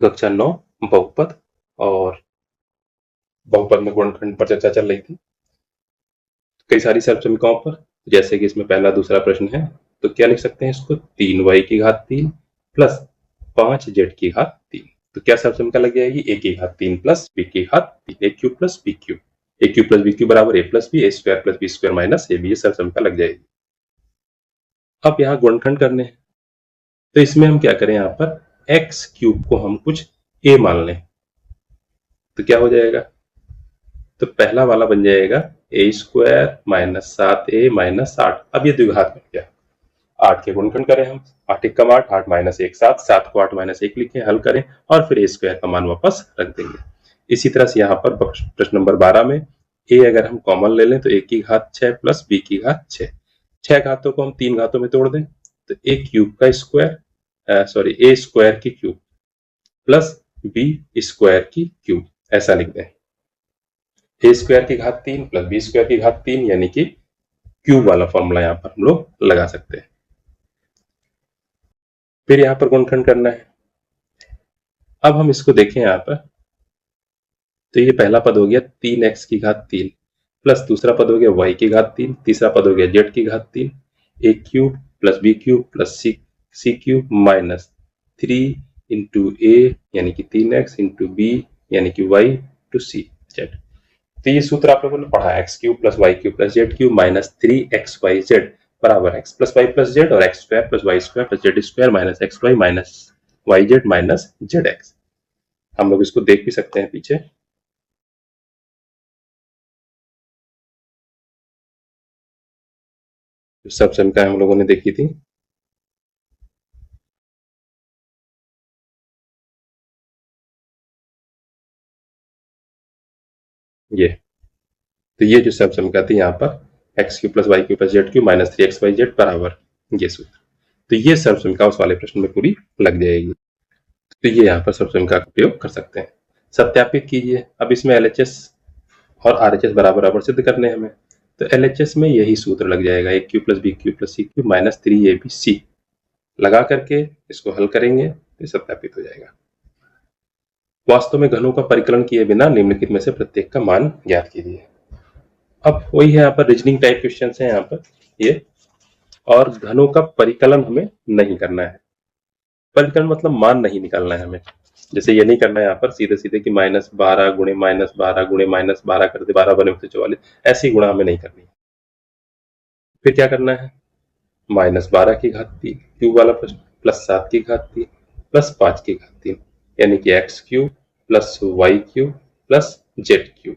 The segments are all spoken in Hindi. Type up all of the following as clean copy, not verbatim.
कक्षा 9 बहुपद और बहुपद में गुणनखंड पर चर्चा चल रही थी कई सारी सर्वसमीकरणों पर। जैसे कि इसमें पहला दूसरा प्रश्न है, तो क्या लिख सकते हैं इसको 3y की घात 3 प्लस 5z की घात 3। तो क्या सर्वसमीकरण लग जाएगी a की घात 3 प्लस b की घात 3, a cube plus b cube, a cube plus b cube बराबर a plus b, a square plus b square minus ab, ये सर्वसमीकरण लग जाएगी। अब यहाँ गुणनखंड करने हैं, तो इसमें हम क्या करें, यहाँ पर x क्यूब को हम कुछ a मान लें, तो क्या हो जाएगा, तो पहला वाला बन जाएगा a square minus 7a minus 8। अब ये द्विघात बन गया, 8 के गुणनखंड करें हम, 8 एकम 8, 8 माइनस 1 7, 7 को 8 माइनस 1 लिखें, हल करें और फिर a स्क्वायर का मान वापस रख देंगे। इसी तरह से यहाँ पर प्रश्न नंबर 12 में a अगर हम कॉमन ले लें तो a की घात 6 प्लस b की घात 6, 6 घातों को हम 3 घातों में तोड़ दें तो a क्यूब का स्क्वायर, a स्क्वायर की क्यूब प्लस b स्क्वायर की क्यूब, ऐसा लिख दें। a स्क्वायर की घात 3 प्लस b स्क्वायर की घात 3 यानी कि क्यूब वाला फॉर्मूला यहाँ पर हम लोग लगा सकते हैं। फिर यहाँ पर गुणनखंड करना है। अब हम इसको देखें यहाँ पर, तो ये पहला पद हो गया 3x की घात 3 प्लस दूसरा पद हो गया y की घात 3, तीसरा पद हो गया z की घात 3, a cube plus b cube plus c cube minus 3 into a यानी कि 3x इंटू b यानी कि y टू c z। तो ये सूत्र आप लोगों ने पढ़ा, x cube plus Y cube plus Z cube minus 3xyz बराबर x plus Y plus z और x square plus y square plus z square minus x y minus Y z minus Z x. हम लोग इसको देख भी सकते हैं पीछे, सब समीकरण हम लोगों ने देखी थी। ये तो ये जो सब समीकरण थी यहाँ पर X cube plus Y cube plus Z cube minus 3xyz बराबर ये सूत्र, तो ये सब समीकरण उस वाले प्रश्न में पूरी लग जाएगी। तो ये यहाँ पर सब समीकरण का उपयोग कर सकते हैं। सत्यापित कीजिए। अब इसमें एलएचएस और आरएचएस बराबर बराबर सिद्ध करने हमें, तो एलएचएस में यही सूत्र लग जाएगा, a cube plus b cube plus c cube minus 3ab लगा करके इसको हल करेंगे तो सत्यापित हो जाएगा। वास्तव में घनों का परिकलन किए बिना निम्नलिखित में से प्रत्येक का मान ज्ञात कीजिए। अब वही है, यहाँ पर रीजनिंग टाइप क्वेश्चन है यहाँ पर ये, और घनों का परिकलन हमें नहीं करना है। परिकलन मतलब मान नहीं निकालना है हमें, जैसे ये नहीं करना है यहाँ पर सीधे सीधे कि -12 गुणे -12 गुणे -12 कर दे 12 बने 44, ऐसी गुणा हमें नहीं करनी। फिर क्या करना है, -12 की घात 3 क्यूब वाला प्रश्न प्लस 7 की घात 3 प्लस 5 की घात 3 यानी कि X cube plus Y cube plus Z cube.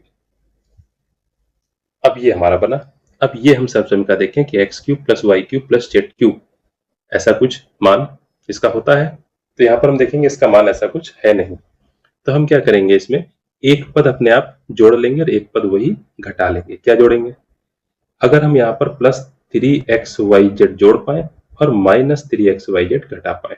अब ये हमारा बना। अब ये हम सब समीकरण देखें कि X cube plus Y cube plus Z cube ऐसा कुछ मान इसका होता है, तो यहाँ पर हम देखेंगे इसका मान ऐसा कुछ है नहीं। तो हम क्या करेंगे, इसमें एक पद अपने आप जोड़ लेंगे और एक पद वही घटा लेंगे। क्या जोड़ेंगे, अगर हम यहाँ पर +3xyz जोड़ पाए और -3xyz घटा पाए,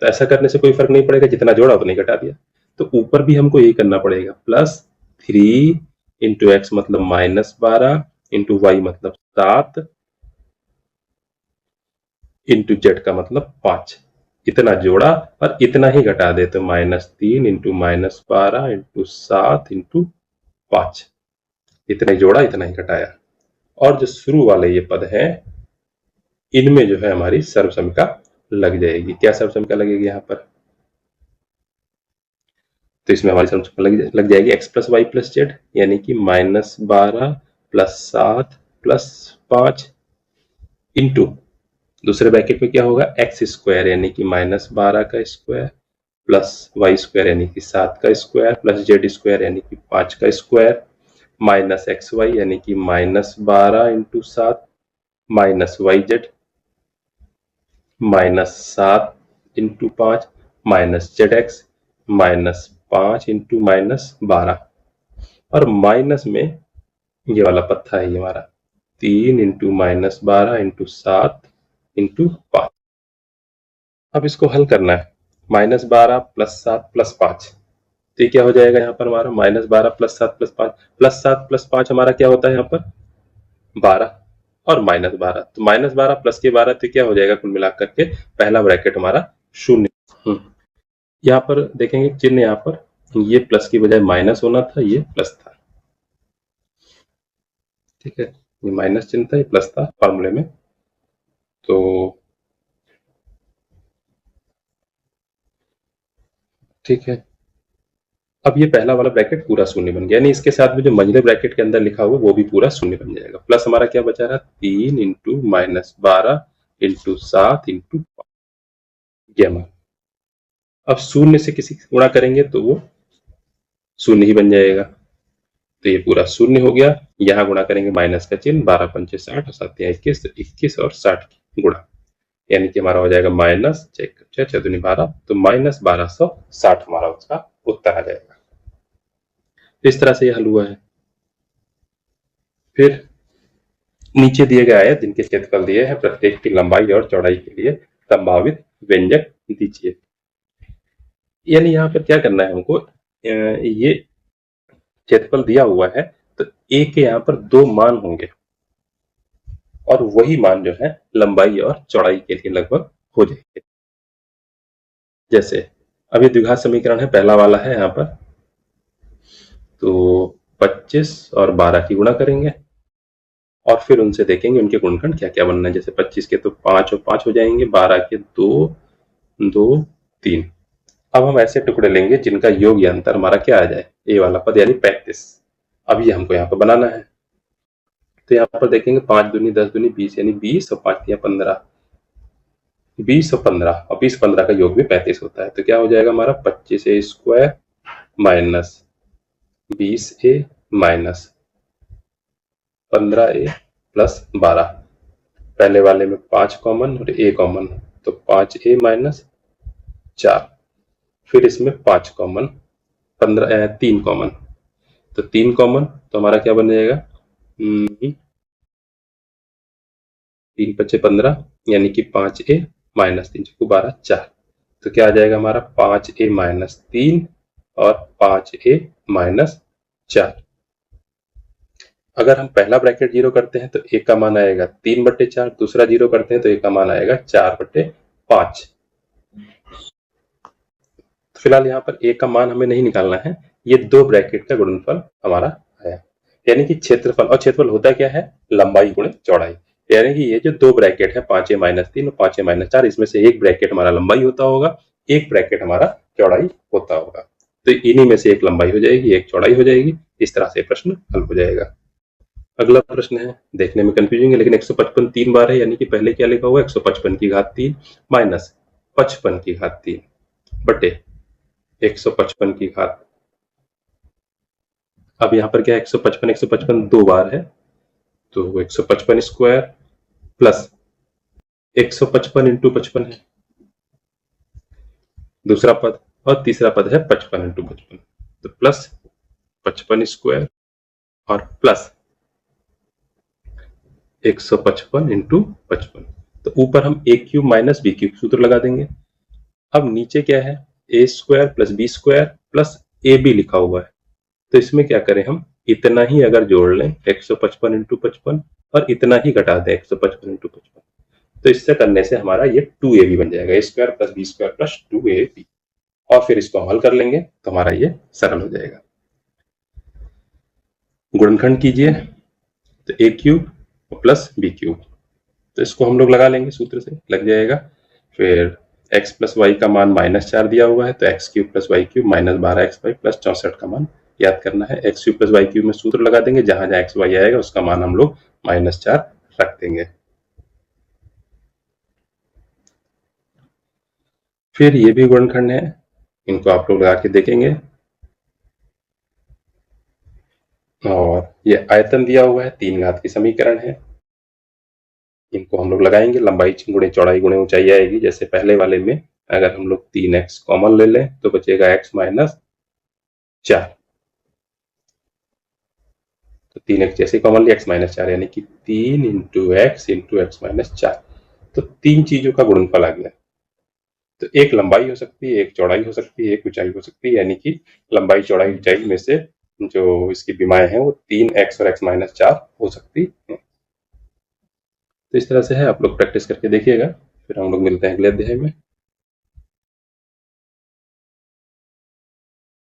तो ऐसा करने से कोई फर्क नहीं पड़ेगा, जितना जोड़ा उतना ही घटा दिया। तो ऊपर भी हमको यही करना पड़ेगा, +3 इंटू एक्स मतलब -12 इंटू वाई मतलब 7 इंटू जेड का मतलब 5, इतना जोड़ा और इतना ही घटा दे तो -3 इंटू -12 इंटू 7 इंटू 5, इतना ही जोड़ा इतना ही घटाया। और जो शुरू वाले ये पद हैं इनमें जो है हमारी सर्वसमीका लग जाएगी। क्या सर्वसमीका लगेगी यहाँ पर, तो इसमें हमारी सर्वसमीका लग जाएगी X plus Y plus Z यानी कि -12 प्लस 7 प्लस 5 इंटू दूसरे ब्रैकेट में क्या होगा एक्स स्क्वायर यानी कि -12 का स्क्वायर प्लस वाई स्क्वायर यानी कि 7 का स्क्वायर प्लस जेड स्क्वायर यानी कि 5 का स्क्वायर माइनस एक्स वाई यानी कि -12 into 7 minus Y Z -7 into 5 minus Z X -5 into -12 और माइनस में ये वाला पद था ये हमारा 3 इंटू -12 इंटू 7 इंटू 5। अब इसको हल करना है, -12 प्लस 7 प्लस 5, तो ये क्या हो जाएगा यहाँ पर हमारा -12 प्लस 7 प्लस 5 प्लस 7 प्लस 5 हमारा क्या होता है यहाँ पर 12 और -12, तो -12 प्लस के 12 तो क्या हो जाएगा कुल मिलाकर के पहला ब्रैकेट हमारा 0। यहाँ पर देखेंगे चिन्ह, यहाँ पर ये प्लस की बजाय माइनस होना था, ये प्लस था। ठीक है, ये माइनस चिन्ह था, ये प्लस था फॉर्मूले में। तो ठीक है, अब ये पहला वाला ब्रैकेट पूरा शून्य बन गया, यानी इसके साथ में जो मंझले ब्रैकेट के अंदर लिखा हुआ वो भी पूरा शून्य बन जाएगा। प्लस हमारा क्या बचा रहा, 3 इंटू माइनस 12 इंटू 7 इंटू मान। अब शून्य से किसी गुणा करेंगे तो वो शून्य ही बन जाएगा, तो ये पूरा शून्य हो गया। यहाँ गुणा करेंगे माइनस का चिन्ह, 12 पंचे 60 और 7 21, तो 21 और 60 की गुणा, यानी कि हमारा हो जाएगा माइनस 6 दूनी 12, तो माइनस 1260 हमारा उसका उत्तर आ जाएगा। इस तरह से ये हल हुआ है। फिर नीचे दिए गए आयत जिनके क्षेत्रफल दिए हैं, प्रत्येक की लंबाई और चौड़ाई के लिए संभावित व्यंजक दीजिए। यानी यहाँ पर क्या करना है हमको, ये क्षेत्रफल दिया हुआ है तो ए के यहाँ पर 2 मान होंगे और वही मान जो है लंबाई और चौड़ाई के लिए लगभग हो जाएंगे। जैसे अब ये द्विघात समीकरण है, पहला वाला है यहाँ पर, तो 25 और 12 की गुणा करेंगे और फिर उनसे देखेंगे उनके गुणनखंड क्या क्या बनना है। जैसे 25 के तो 5 और 5 हो जाएंगे, 12 के 2 2 3। अब हम ऐसे टुकड़े लेंगे जिनका योग या अंतर हमारा क्या आ जाए, ए वाला पद यानी 35। अब ये हमको यहाँ पर बनाना है, तो यहाँ पर देखेंगे 5 दूनी 10 दूनी 20, यानी 20 और 5 15, 20 और 15, और 20 15 का योग भी 35 होता है। तो क्या हो जाएगा हमारा 25a square minus 20a minus 15a plus 12। पहले वाले में 5 कॉमन और a कॉमन, तो 5a माइनस 4, फिर इसमें 5 कॉमन, 3 कॉमन, तो 3 कॉमन, तो हमारा क्या बन जाएगा 3 पच्चे 15, यानी कि 5a माइनस 3 चौको 12 4। तो क्या आ जाएगा हमारा 5a माइनस 3 और 5a माइनस 4। अगर हम पहला ब्रैकेट जीरो करते हैं तो एक का मान आएगा 3/4, दूसरा जीरो करते हैं तो एक का मान आएगा 4/5। फिलहाल यहाँ पर एक का मान हमें नहीं निकालना है, ये 2 ब्रैकेट का गुणनफल हमारा आया, यानी कि क्षेत्रफल, और क्षेत्रफल होता क्या है, लंबाई गुणे चौड़ाई। यानी कि ये जो 2 ब्रैकेट है 5a माइनस 3 और 5a माइनस 4, इसमें से एक ब्रैकेट हमारा लंबाई होता होगा, एक ब्रैकेट हमारा चौड़ाई होता होगा। तो इन्हीं में से एक लंबाई हो जाएगी, एक चौड़ाई हो जाएगी। इस तरह से प्रश्न हल हो जाएगा। अगला प्रश्न है, देखने में कंफ्यूजिंग है लेकिन 155 3 बार है, यानी कि पहले क्या लिखा हुआ है 155 की घात 3 माइनस 55 की घात 3 बटे 155 की घात। अब यहाँ पर क्या है 155 2 बार है, तो 155 स्क्वायर प्लस 155 इंटू 55 है दूसरा पद, और तीसरा पद है 55 इंटू 55, तो प्लस 55 स्क्वायर और प्लस 155 इंटू 55। तो ऊपर हम a cube minus B cube सूत्र लगा देंगे। अब नीचे क्या है, A square plus B square plus A B लिखा हुआ है, तो इसमें क्या करें हम, इतना ही अगर जोड़ लें 155 इंटू 55 और इतना ही घटा दें 155 इंटू 55, तो इससे करने से हमारा ये 2ab बन जाएगा, A square plus B square plus 2ab। और फिर इसको हल कर लेंगे तो हमारा ये सरल हो जाएगा। गुणनखंड कीजिए, तो ए क्यूब प्लस बी क्यूब, तो इसको हम लोग लगा लेंगे, सूत्र से लग जाएगा। फिर x प्लस वाई का मान -4 दिया हुआ है, तो X cube plus Y cube minus 12xy plus 64 का मान याद करना है। X cube plus Y cube में सूत्र लगा देंगे, जहां जहां एक्स वाई आएगा उसका मान हम लोग -4 रख देंगे। फिर ये भी गुणनखंड है, इनको आप लोग लगा के देखेंगे। और ये आयतन दिया हुआ है, 3 घात की समीकरण है, इनको हम लोग लगाएंगे, लंबाई गुणे चौड़ाई गुणे ऊंचाई आएगी। जैसे पहले वाले में अगर हम लोग 3x कॉमन ले लें तो बचेगा x माइनस 4, तो 3x जैसे कॉमन लिया x माइनस 4, यानी कि 3 इंटू एक्स माइनस 4। तो 3 चीजों का गुणनफल आ गया। तो एक लंबाई हो सकती है, एक चौड़ाई हो सकती है, एक ऊंचाई हो सकती है, यानी कि लंबाई चौड़ाई ऊंचाई में से जो इसकी विमाएं हैं वो 3x और x माइनस 4 हो सकती है। तो इस तरह से है, आप लोग प्रैक्टिस करके देखिएगा। फिर हम लोग मिलते हैं अगले अध्याय में।